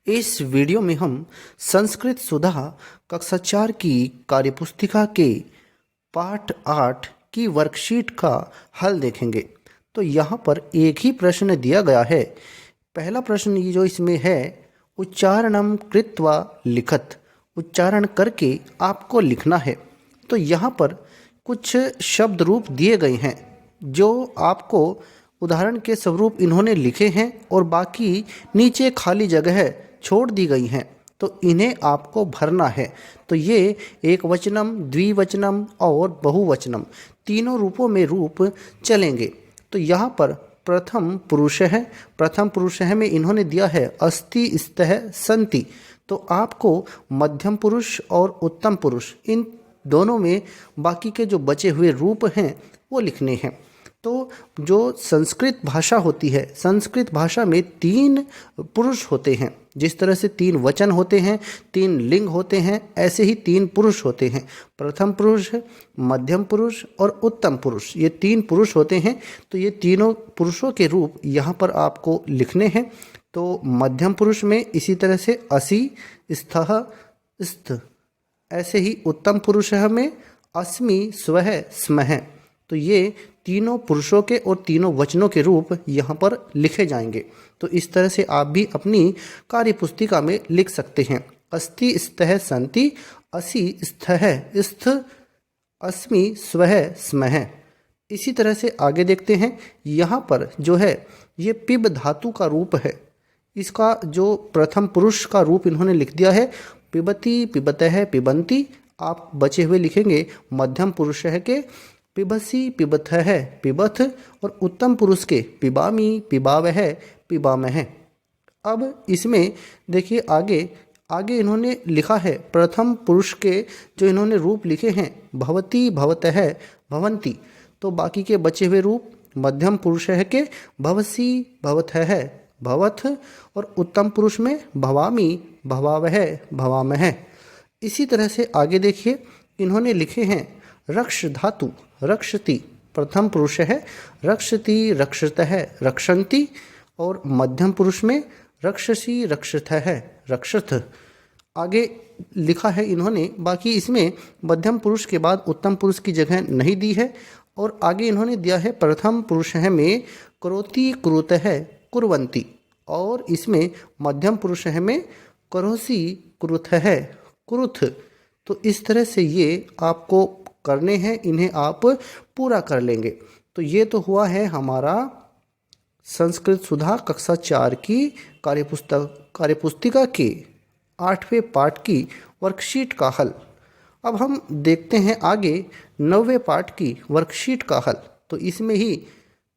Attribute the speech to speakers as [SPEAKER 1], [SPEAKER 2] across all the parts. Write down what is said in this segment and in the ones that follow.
[SPEAKER 1] इस वीडियो में हम संस्कृत सुधा कक्षा 4 की कार्यपुस्तिका के पाठ 8 की वर्कशीट का हल देखेंगे। तो यहाँ पर एक ही प्रश्न दिया गया है। पहला प्रश्न ये जो इसमें है, उच्चारणम कृत्वा लिखत, उच्चारण करके आपको लिखना है। तो यहाँ पर कुछ शब्द रूप दिए गए हैं जो आपको उदाहरण के स्वरूप इन्होंने लिखे हैं और बाकी नीचे खाली जगह छोड़ दी गई हैं, तो इन्हें आपको भरना है। तो ये एक वचनम, द्विवचनम और बहुवचनम तीनों रूपों में रूप चलेंगे। तो यहाँ पर प्रथम पुरुष है। प्रथम पुरुष है में इन्होंने दिया है अस्ति, स्तः, सन्ति। तो आपको मध्यम पुरुष और उत्तम पुरुष इन दोनों में बाकी के जो बचे हुए रूप हैं वो लिखने हैं। तो जो संस्कृत भाषा होती है, संस्कृत भाषा में 3 पुरुष होते हैं। जिस तरह से 3 वचन होते हैं, 3 लिंग होते हैं, ऐसे ही 3 पुरुष होते हैं। प्रथम पुरुष, मध्यम पुरुष और उत्तम पुरुष, ये 3 पुरुष होते हैं। तो ये तीनों पुरुषों के रूप यहाँ पर आपको लिखने हैं। तो मध्यम पुरुष में इसी तरह से असि, स्थः, स्थ। ऐसे ही उत्तम पुरुष में अस्मि, स्वः, स्मः। तो ये तीनों पुरुषों के और तीनों वचनों के रूप यहाँ पर लिखे जाएंगे। तो इस तरह से आप भी अपनी कार्यपुस्तिका में लिख सकते हैं। अस्ति, स्तः, सन्ति, असि, स्थः, स्थ, अस्मि, स्वः, स्मः। इसी तरह से आगे देखते हैं। यहाँ पर जो है ये पिब धातु का रूप है। इसका जो प्रथम पुरुष का रूप इन्होंने लिख दिया है पिबती, पिबतः, पिबन्ति। आप बचे हुए लिखेंगे मध्यम पुरुष है के पिबसी, पिबथः, पिबथ और उत्तम पुरुष के पिबामी, पिबावह, पिबामह। अब इसमें देखिए आगे इन्होंने लिखा है प्रथम पुरुष के जो इन्होंने रूप लिखे हैं भवती, भवतः, भवन्ति। तो बाकी के बचे हुए रूप मध्यम पुरुष है के भवसी, भवथः, भवथ और उत्तम पुरुष में भवामी, भवावह, भवामह। इसी तरह से आगे देखिए इन्होंने लिखे हैं रक्ष धातु, रक्षति। प्रथम पुरुष है रक्षति, रक्षतः, रक्षन्ति और मध्यम पुरुष में रक्षसी, रक्षतः, रक्षथ। आगे लिखा है इन्होंने, बाकी इसमें मध्यम पुरुष के बाद उत्तम पुरुष की जगह नहीं दी है। और आगे इन्होंने दिया है प्रथम पुरुष है में करोति, कुरुतः, कुर्वन्ति। और इसमें मध्यम पुरुष है में करोसि, कुरुथः, कुरुथ। तो इस तरह से ये आपको करने हैं, इन्हें आप पूरा कर लेंगे। तो ये तो हुआ है हमारा संस्कृत सुधा कक्षा 4 की कार्यपुस्तिका के 8वें पाठ की वर्कशीट का हल। अब हम देखते हैं आगे 9वें पाठ की वर्कशीट का हल। तो इसमें ही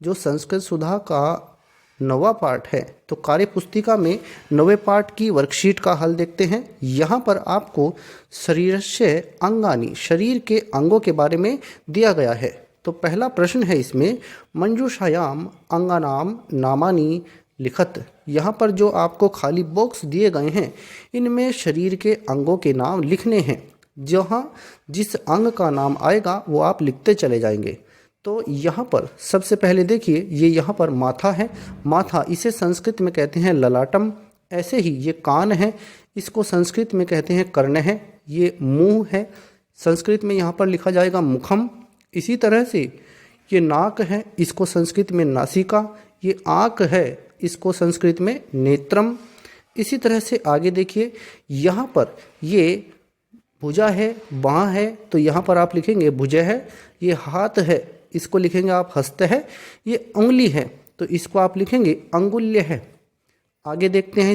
[SPEAKER 1] जो संस्कृत सुधा का 9वां पाठ है, तो कार्यपुस्तिका में 9वें पाठ की वर्कशीट का हल देखते हैं। यहाँ पर आपको शरीरस्य अंगानि, शरीर के अंगों के बारे में दिया गया है। तो पहला प्रश्न है इसमें मंजूषायाम अंगानाम नामानि लिखत। यहाँ पर जो आपको खाली बॉक्स दिए गए हैं इनमें शरीर के अंगों के नाम लिखने हैं। जहाँ जिस अंग का नाम आएगा वो आप लिखते चले जाएंगे। तो यहाँ पर सबसे पहले देखिए ये यहाँ पर माथा है। माथा इसे संस्कृत में कहते हैं ललाटम। ऐसे ही ये कान है, इसको संस्कृत में कहते हैं कर्ण है। ये मुंह है, संस्कृत में यहाँ पर लिखा जाएगा मुखम। इसी तरह से ये नाक है, इसको संस्कृत में नासिका। ये आँख है, इसको संस्कृत में नेत्रम। इसी तरह से आगे देखिए यहाँ पर ये भुजा है, बाँह है, तो यहाँ पर आप लिखेंगे भुजः है। ये हाथ है, इसको लिखेंगे आप हस्त है। ये उंगली है, तो इसको आप लिखेंगे अंगुल्य है। आगे देखते हैं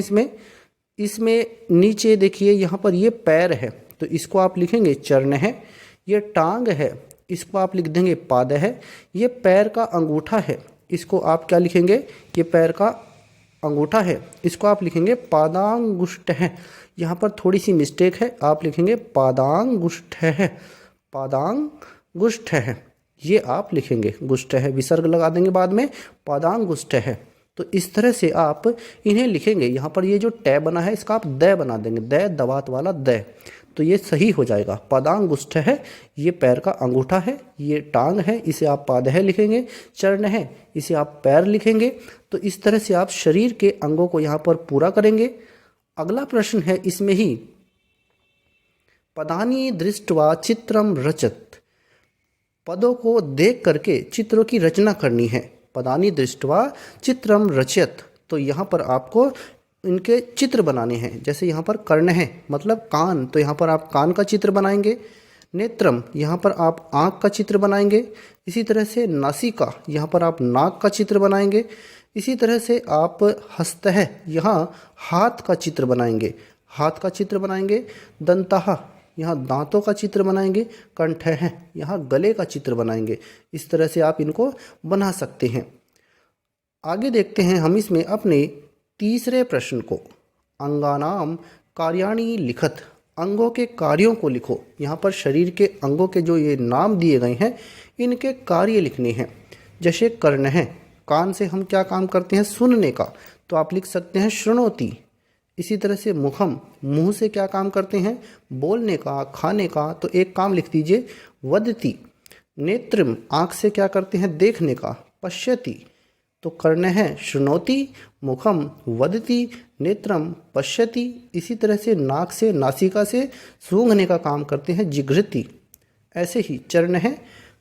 [SPEAKER 1] इसमें नीचे देखिए यहाँ पर ये पैर है, तो इसको आप लिखेंगे चरण है। ये टांग है, इसको आप लिख देंगे पाद है। ये पैर का अंगूठा है, इसको आप क्या लिखेंगे, ये पैर का अंगूठा है, इसको आप लिखेंगे पादांगुष्ठ है। यहाँ पर थोड़ी सी मिस्टेक है, आप लिखेंगे पादांगुष्ठ है, पादांगुष्ठ है। ये आप लिखेंगे, गुष्ठ है विसर्ग लगा देंगे बाद में, पादांगुष्ठ है। तो इस तरह से आप इन्हें लिखेंगे। यहाँ पर ये जो टै बना है इसका आप द बना देंगे, द दवात वाला द। तो ये सही हो जाएगा। पादांगुष्ठ है, ये पैर का अंगूठा है। ये टांग है, इसे आप पादः लिखेंगे। चरण है, इसे आप पैर लिखेंगे। तो इस तरह से आप शरीर के अंगों को यहाँ पर पूरा करेंगे। अगला प्रश्न है इसमें ही, पदानि दृष्ट्वा चित्रम रचत, पदों को देख करके चित्रों की रचना करनी है। पदानि दृष्ट्वा चित्रम रचयत, तो यहाँ पर आपको इनके चित्र बनाने हैं। जैसे यहाँ पर कर्ण है मतलब कान, तो यहाँ पर आप कान का चित्र बनाएंगे। नेत्रम, यहाँ पर आप आँख का चित्र बनाएंगे। इसी तरह से नासिका, यहाँ पर आप नाक का चित्र बनाएंगे। इसी तरह से आप हस्तः, यहाँ हाथ का चित्र बनाएंगे, हाथ का चित्र बनाएंगे। दंतः, यहाँ दांतों का चित्र बनाएंगे। कंठः, यहाँ गले का चित्र बनाएंगे। इस तरह से आप इनको बना सकते हैं। आगे देखते हैं हम इसमें अपने तीसरे प्रश्न को। अंगानाम कार्याणि लिखत, अंगों के कार्यों को लिखो। यहाँ पर शरीर के अंगों के जो ये नाम दिए गए हैं इनके कार्य लिखने हैं। जैसे कर्ण है, कान से हम क्या काम करते हैं, सुनने का, तो आप लिख सकते हैं शृणोति। इसी तरह से मुखम, मुंह से क्या काम करते हैं, बोलने का, खाने का, तो एक काम लिख दीजिए वदति। नेत्रम, आँख से क्या करते हैं, देखने का, पश्यति, तो कर्ण है शृणोति, मुखम वदति, नेत्रम पश्यति। इसी तरह से नाक से, नासिका से सूंघने का काम करते हैं जिघ्रति। ऐसे ही चरण है,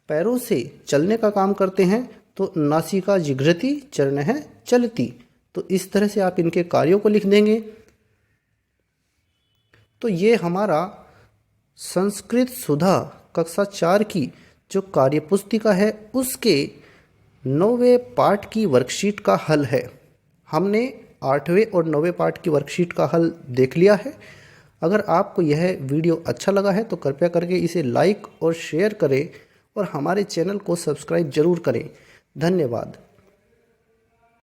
[SPEAKER 1] पैरों से चलने का काम करते हैं, तो नासिका जिघ्रति, चरण है चलती। तो इस तरह से आप इनके कार्यों को लिख देंगे। तो ये हमारा संस्कृत सुधा कक्षा 4 की जो कार्यपुस्तिका है उसके 9वें पार्ट की वर्कशीट का हल है। हमने 8वें और 9वें पार्ट की वर्कशीट का हल देख लिया है। अगर आपको यह वीडियो अच्छा लगा है तो कृपया करके इसे लाइक और शेयर करें और हमारे चैनल को सब्सक्राइब जरूर करें। धन्यवाद।